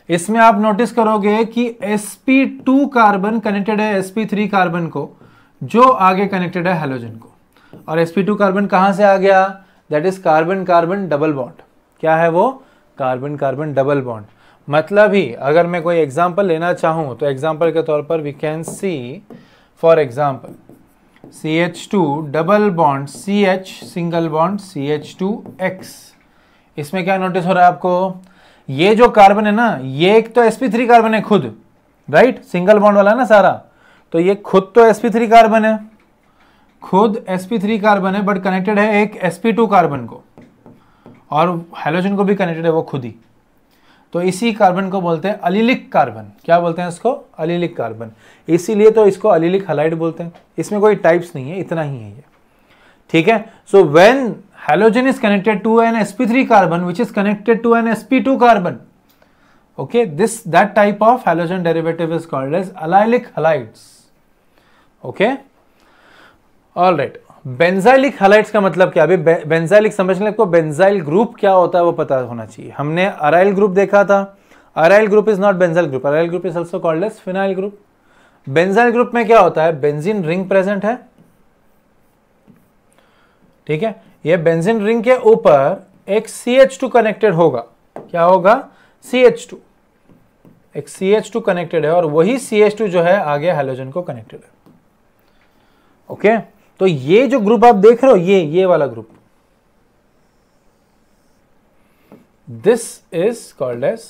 इसमें आप नोटिस करोगे कि sp2 कार्बन कनेक्टेड है sp3 कार्बन को, जो आगे कनेक्टेड है हैलोजन को। और sp2 कार्बन कहां से आ गया? That is carbon carbon double bond. क्या है वो? Carbon carbon double bond. मतलब ही अगर मैं कोई एग्जांपल लेना चाहूं तो एग्जांपल के तौर पर we can see for example CH2 double bond CH single bond CH2X। इसमें क्या नोटिस हो रहा है आपको? ये जो कार्बन है ना, ये एक तो sp3 कार्बन है खुद, राइट, सिंगल बॉन्ड वाला है ना सारा, तो ये खुद तो sp3 कार्बन है, खुद sp3 कार्बन है, बट कनेक्टेड है एक sp2 कार्बन को, और हैलोजन को भी कनेक्टेड है वो खुद ही। तो इसी कार्बन को बोलते हैं एलिलिक कार्बन। क्या बोलते हैं इसको? Allylic carbon. इसीलिए तो इसको एलिलिक हैलाइड बोलते हैं। इसमें कोई टाइप्स नहीं है, इतना ही है ये, ठीक है। So when halogen is connected to an sp3 carbon which is connected to an sp2 carbon. Okay, that type of halogen derivative is called as allylic halides. Okay, all right. Benzylic halides का मतलब क्या? अभी benzylic समझने आपको benzyl group क्या होता है वो पता होना चाहिए. हमने अराइल ग्रुप देखा था. Aryl group is not benzyl group. Aryl group is also called as phenyl group. Benzyl group में क्या होता है? बेंजीन रिंग प्रेजेंट है. ठीक है, ये बेंजीन रिंग के ऊपर एक CH2 कनेक्टेड होगा. क्या होगा? CH2. एक CH2 कनेक्टेड है और वही CH2 जो है आगे हैलोजन को कनेक्टेड है. ओके, तो ये जो ग्रुप आप देख रहे हो, ये वाला group, this is called as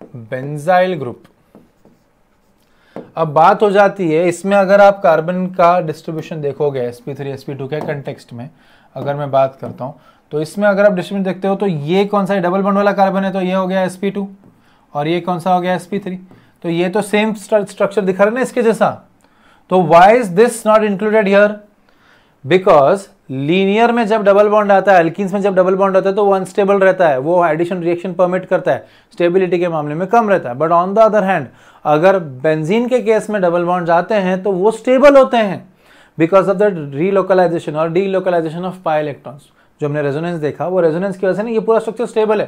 benzyl group. अब बात हो जाती है इसमें, अगर आप कार्बन का डिस्ट्रीब्यूशन देखोगे sp3 sp2 के कंटेक्स्ट में, अगर मैं बात करता हूं तो इसमें अगर आप डिस्ट्रीब्यूशन देखते हो तो ये कौन सा डबल बॉन्ड वाला कार्बन है, तो ये हो गया sp2 और ये कौन सा हो गया sp3. तो ये तो सेम स्ट्रक्चर दिखा रहा है ना इसके जैसा. तो why is this not included here? Because linear में जब डबल बॉन्ड आता है, एल्कीन्स में जब डबल बॉन्ड आता है तो वो अनस्टेबल रहता है, वो एडिशन रिएक्शन परमिट करता है, स्टेबिलिटी के मामले में कम रहता है. But on the other hand अगर बेंजीन के केस में डबल बॉन्ड आते हैं तो वो स्टेबल होते हैं बिकॉज ऑफ द रीलोकलाइजेशन और डीलोकलाइजेशन ऑफ पाई इलेक्ट्रॉन्स. जो हमने रेजोनेंस देखा वो रेजोनेंस की वजह से ना ये पूरा स्ट्रक्चर स्टेबल है,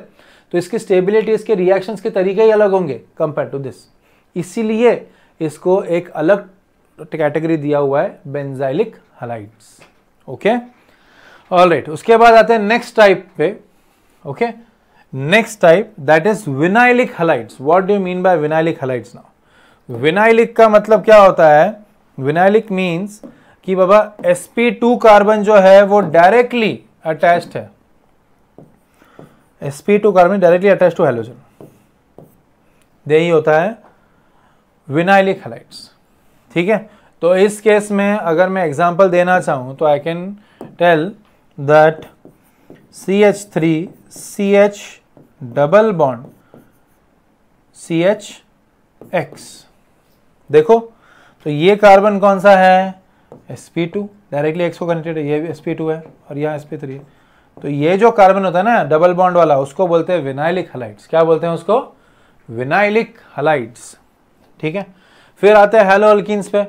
तो इसकी स्टेबिलिटी, इसके रिएक्शंस के तरीके ही अलग होंगे कंपेयर टू दिस. इसीलिए इसको एक अलग कैटेगरी दिया हुआ है बेंजाइलिक हलाइड्स. Okay, alright. उसके बाद आते हैं नेक्स्ट टाइप पे. Okay, next type that is vinylic halides. What do you mean by vinylic halides? Now vinylic का मतलब क्या होता है? विनाइलिक मीन्स कि बाबा sp2 कार्बन जो है वो डायरेक्टली अटैच्ड है. sp2 carbon directly attached to halogen, यही होता है विनाइलिक हलाइड्स. ठीक है, तो इस केस में अगर मैं एग्जांपल देना चाहूं तो I can tell that CH3 CH double bond CHX. देखो तो ये कार्बन कौन सा है? sp2, डायरेक्टली X को कनेक्टेड है. ये भी sp2 है और यहाँ sp3 है. तो ये जो कार्बन होता है ना डबल बॉन्ड वाला, उसको बोलते हैं विनाइलिक हलाइड्स. क्या बोलते हैं उसको? Vinylic halides. ठीक है, फिर आते हैं हेलो अल्कीन्स पे,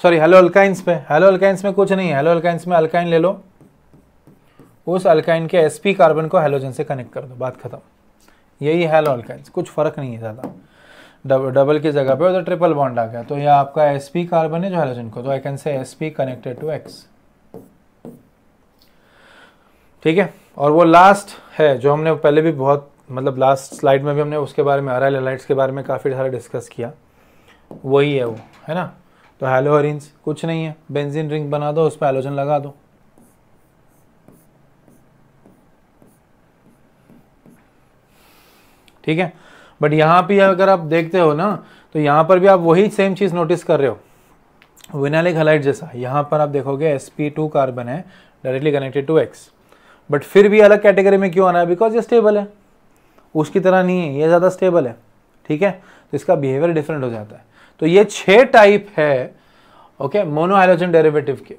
सॉरी हेलो अल्काइंस पे. हेलो अल्काइंस में कुछ नहीं है. हेलो अल्काइंस में अल्काइन ले लो, उस अल्काइन के sp कार्बन को हैलोजन से कनेक्ट कर दो, बात खत्म. यही हेलो अल्काइंस, कुछ फर्क नहीं है ज़्यादा. डबल की जगह पे उधर ट्रिपल बॉन्ड आ गया, तो यह आपका sp कार्बन है जो हैलोजन को, तो I can say sp connected to X. ठीक है, और वो लास्ट है जो हमने पहले भी बहुत, मतलब लास्ट स्लाइड में भी हमने उसके बारे में, अराइल हलाइड्स के बारे में काफ़ी सारा डिस्कस किया. वही है वो, है ना. तो हैलोहरीन्स कुछ नहीं है, बेंजीन रिंग बना दो, उस पर हैलोजन लगा दो. ठीक है, बट यहाँ भी अगर आप देखते हो ना तो यहाँ पर भी आप वही सेम चीज़ नोटिस कर रहे हो विनाइलिक हलाइड जैसा. यहाँ पर आप देखोगे sp2 कार्बन है directly connected to X, but फिर भी अलग कैटेगरी में क्यों आना है? बिकॉज ये स्टेबल है, उसकी तरह नहीं है, ये ज़्यादा स्टेबल है. ठीक है, तो इसका बिहेवियर डिफरेंट हो जाता है. तो ये 6 टाइप है ओके मोनोहाइड्रोजन डेरिवेटिव के,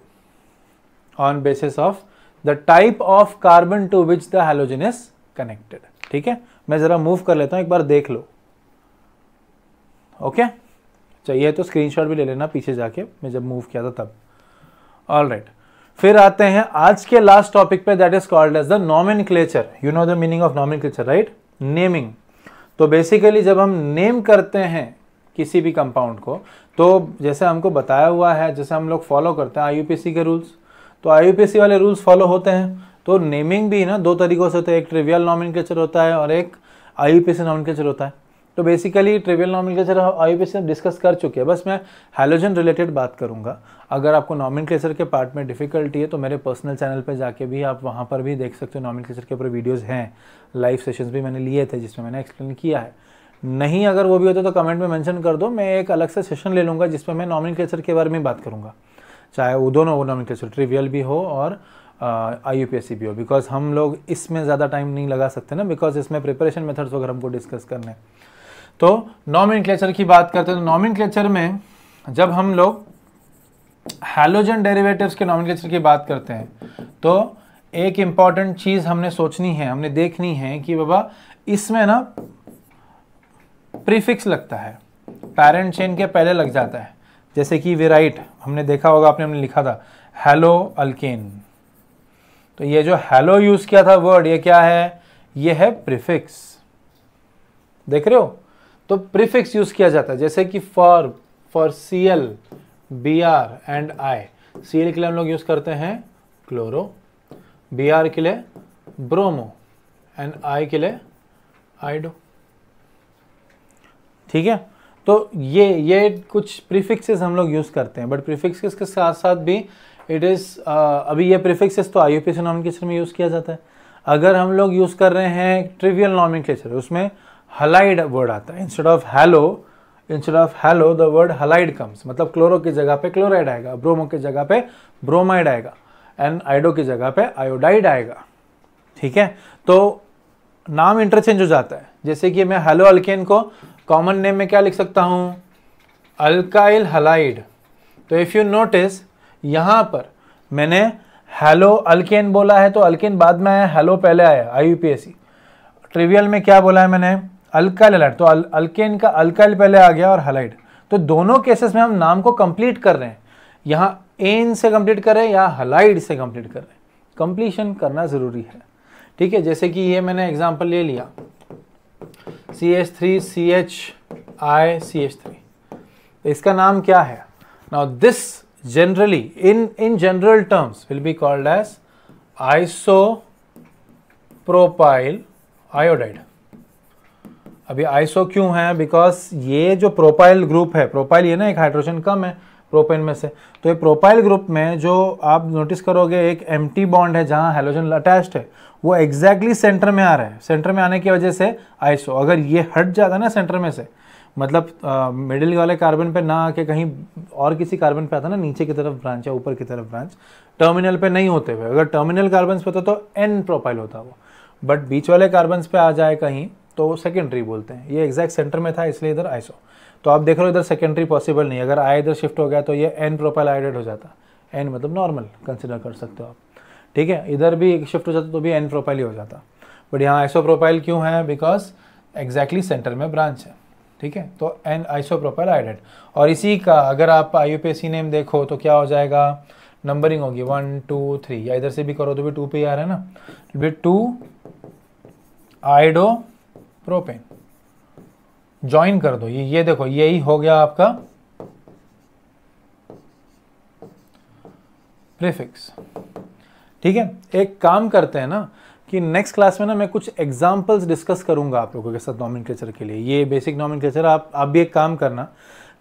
on basis of the type of carbon to which the halogen is connected. ठीक है, मैं जरा मूव कर लेता हूं, एक बार देख लो. ओके, चाहिए तो स्क्रीनशॉट भी ले लेना पीछे जाके, मैं जब मूव किया था तब. ऑलराइट, फिर आते हैं आज के लास्ट टॉपिक पे, that is called as the nomenclature. You know the meaning of nomenclature, right? Naming. तो बेसिकली जब हम नेम करते हैं किसी भी कंपाउंड को, तो जैसे हमको बताया हुआ है, जैसे हम लोग फॉलो करते हैं IUPAC के रूल्स, तो IUPAC वाले रूल्स फॉलो होते हैं. तो नेमिंग भी ना 2 तरीकों से होता है, एक ट्रिवियल नॉमेनक्लेचर होता है और एक IUPAC नॉमेनक्लेचर होता है. तो basically trivial nomenclature IUPAC discuss कर चुके हैं, बस मैं हैलोजन रिलेटेड बात करूंगा. अगर आपको नॉमेनक्लेचर के पार्ट में डिफिकल्टी है तो मेरे पर्सनल चैनल पे जाके भी आप वहाँ पर भी देख सकते हो. नॉमेनक्लेचर के ऊपर वीडियोज़ हैं, लाइव सेशंस भी मैंने लिए थे जिसमें मैंने एक्सप्लेन किया है. नहीं अगर वो भी होता तो कमेंट में मेंशन कर दो, मैं एक अलग से सेशन ले लूँगा जिसमें मैं नॉमेनक्लेचर के बारे में बात करूँगा, चाहे वो दोनों वो नॉमेनक्लेचर ट्रिवियल भी हो और IUPAC भी हो. बिकॉज हम लोग इसमें ज़्यादा टाइम नहीं लगा सकते ना, बिकॉज इसमें प्रिपरेशन मेथड्स वगैरह हमको डिस्कस करने. तो नॉमेनक्लेचर की बात करते हैं, तो नॉमेनक्लेचर में जब हम लोग हैलोजन डेरिवेटिव्स के नॉमेनक्लेचर की बात करते हैं तो एक इम्पॉर्टेंट चीज़ हमने सोचनी है, हमने देखनी है कि बाबा इसमें ना प्रीफिक्स लगता है, पैरेंट चेन के पहले लग जाता है। जैसे कि विराइट हमने देखा होगा, हमने लिखा था हेलो अल्केन, तो ये जो हेलो यूज किया था वर्ड, ये क्या है, ये है प्रीफिक्स, देख रहे हो। तो प्रीफिक्स यूज किया जाता है, जैसे कि for Cl, Br and I। Cl के लिए हम लोग यूज करते हैं क्लोरो, Br के लिए ब्रोमो एंड I के लिए आइडो, ठीक है। तो ये कुछ प्रीफिक्सेस हम लोग यूज करते हैं, बट प्रीफिक्सेस के साथ साथ भी इट इज अभी ये प्रीफिक्सेस तो IUPAC नॉमेनक्लेचर में यूज किया जाता है। अगर हम लोग यूज कर रहे हैं ट्रिवियल नॉमेनक्लेचर, उसमें हलाइड वर्ड आता है, instead of hello the word halide comes, मतलब क्लोरो की जगह पे क्लोराइड आएगा, ब्रोमो की जगह पे ब्रोमाइड आएगा एंड आइडो की जगह पे आयोडाइड आएगा, ठीक है। तो नाम इंटरचेंज हो जाता है। जैसे कि मैं हेलो अल्केन को कॉमन नेम में क्या लिख सकता हूं, अल्काइल हलाइड। तो इफ यू नोटिस यहां पर मैंने हेलो अल्केन बोला है, तो अल्केन बाद में आया, हेलो पहले आया। IUPAC ट्रिवियल में क्या बोला है मैंने, अल्काइल हलाइड, तो अल्केन का अल्काइल पहले आ गया और हलाइड। तो दोनों केसेस में हम नाम को कंप्लीट कर रहे हैं, यहाँ एन से कंप्लीट कर रहे हैं या हलाइड से कंप्लीट कर रहे हैं, कंप्लीशन करना जरूरी है, ठीक है। जैसे कि ये मैंने एग्जांपल ले लिया CH3CHI तो इसका नाम क्या है। Now this generally in general terms will be called as isopropyl iodide. अभी आइसो क्यों है, बिकॉज ये जो प्रोपाइल ग्रुप है, प्रोपाइल ये ना एक हाइड्रोजन कम है प्रोपेन में से, तो ये प्रोपाइल ग्रुप में जो आप नोटिस करोगे एक एम्प्टी बॉन्ड है जहां हैलोजन अटैच्ड है, वो एग्जैक्टली सेंटर में आ रहा है। सेंटर में आने की वजह से आइसो, अगर ये हट जाता ना सेंटर में से, मतलब मिडिल वाले कार्बन पे ना आके कहीं और किसी कार्बन पे आता ना, नीचे की तरफ ब्रांच या ऊपर की तरफ ब्रांच, टर्मिनल पे नहीं होते हुए, अगर टर्मिनल कार्बन पे होता तो एन प्रोपाइल होता वो, बट बीच वाले कार्बन पे आ जाए कहीं तो सेकेंडरी बोलते हैं। ये एग्जैक्ट सेंटर में था इसलिए इधर आइसो। तो आप देख रहे हो इधर सेकेंडरी पॉसिबल नहीं, अगर आई इधर शिफ्ट हो गया तो ये एन प्रोपाइल आयोडाइड हो जाता, एन मतलब नॉर्मल कंसिडर कर सकते हो आप, ठीक है। इधर भी शिफ्ट हो जाता तो भी एन प्रोपाइल ही हो जाता, बट यहाँ आइसो प्रोपाइल क्यों है, बिकॉज एग्जैक्टली सेंटर में ब्रांच है, ठीक है। तो एन आइसो प्रोपाइल आयोडाइड। और इसी का अगर आप IUPAC नेम देखो तो क्या हो जाएगा, नंबरिंग होगी 1 2 3, या इधर से भी करो तो भी 2 पे आ रहा है ना, 2 आइडो प्रोपेन, ज्वाइन कर दो, ये देखो यही हो गया आपका प्रीफिक्स, ठीक है। एक काम करते हैं ना कि नेक्स्ट क्लास में ना मैं कुछ एग्जांपल्स डिस्कस करूंगा आप लोगों के साथ नॉमेनक्लेचर के लिए। ये बेसिक नॉमेनक्लेचर आप भी एक काम करना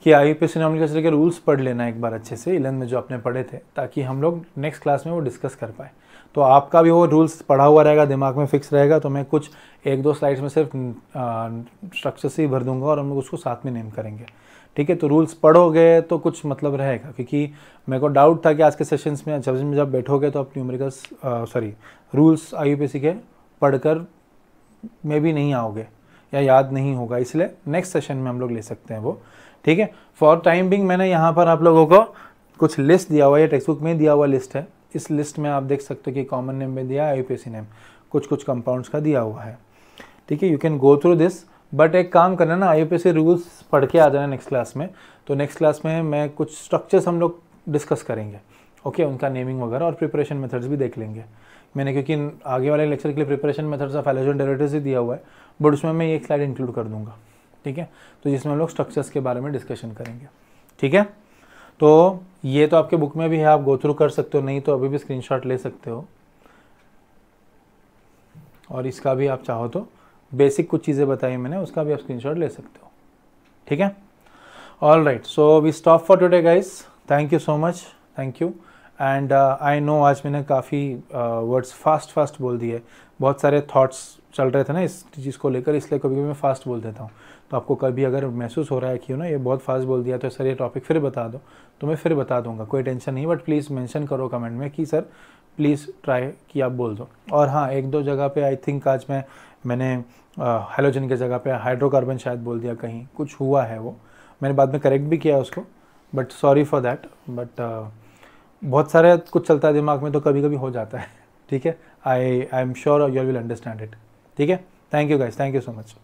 कि IUPAC नॉमेनक्लेचर के रूल्स पढ़ लेना एक बार अच्छे से 11th में जो आपने पढ़े थे, ताकि हम लोग नेक्स्ट क्लास में वो डिस्कस कर पाए। तो आपका भी वो रूल्स पढ़ा हुआ रहेगा, दिमाग में फिक्स रहेगा। तो मैं कुछ 1-2 स्लाइड्स में सिर्फ स्ट्रक्चर से ही भर दूंगा और हम लोग उसको साथ में नेम करेंगे, ठीक है। तो रूल्स पढ़ोगे तो कुछ मतलब रहेगा, क्योंकि मेरे को डाउट था कि आज के सेशंस में जब बैठोगे तो आप न्यूमेरिकल्स रूल्स IUPAC के पढ़कर में भी नहीं आओगे या याद नहीं होगा, इसलिए नेक्स्ट सेशन में हम लोग ले सकते हैं वो, ठीक है। फॉर टाइम बिंग मैंने यहाँ पर आप लोगों को कुछ लिस्ट दिया हुआ है, टेक्स्ट बुक में दिया हुआ लिस्ट है। इस लिस्ट में आप देख सकते हो कि कॉमन नेम में दिया है, IUPAC नेम कुछ कंपाउंड्स का दिया हुआ है, ठीक है। You can go through this, but एक काम करना ना, IUPAC रूल्स पढ़ के आ जाना नेक्स्ट क्लास में। तो नेक्स्ट क्लास में मैं कुछ स्ट्रक्चर्स हम लोग डिस्कस करेंगे, ओके, उनका नेमिंग वगैरह और प्रिपरेशन मेथड्स भी देख लेंगे मैंने, क्योंकि आगे वाले लेक्चर के लिए preparation methods of halogen derivatives ही दिया हुआ है, बट उसमें मैं एक स्लाइड इंक्लूड कर दूंगा, ठीक है। तो जिसमें हम लोग स्ट्रक्चर्स के बारे में डिस्कशन करेंगे, ठीक है। तो ये तो आपके बुक में भी है, आप गो थ्रू कर सकते हो, नहीं तो अभी भी स्क्रीनशॉट ले सकते हो, और इसका भी आप चाहो तो बेसिक कुछ चीज़ें बताई मैंने, उसका भी आप स्क्रीनशॉट ले सकते हो, ठीक है। All right, so we stop for today guys, thank you so much, thank you. And I know आज मैंने काफ़ी वर्ड्स फास्ट बोल दिए, बहुत सारे थॉट्स चल रहे थे ना इस चीज़ को लेकर, इसलिए कभी कभी मैं फास्ट बोल देता हूँ। तो आपको कभी अगर महसूस हो रहा है कि ना ये बहुत फास्ट बोल दिया तो सर ये टॉपिक फिर बता दो, तो मैं फिर बता दूंगा, कोई टेंशन नहीं, बट प्लीज़ मेंशन करो कमेंट में कि सर प्लीज़ ट्राई कि आप बोल दो। और हाँ, 1-2 जगह पे आई थिंक आज मैंने हैलोजन की जगह पे हाइड्रोकार्बन शायद बोल दिया, कहीं कुछ हुआ है, वो मैंने बाद में करेक्ट भी किया उसको, but sorry for that. But बहुत सारे कुछ चलता है दिमाग में तो कभी कभी हो जाता है ठीक है, I am sure you will understand it. ठीक है, thank you guys, thank you so much.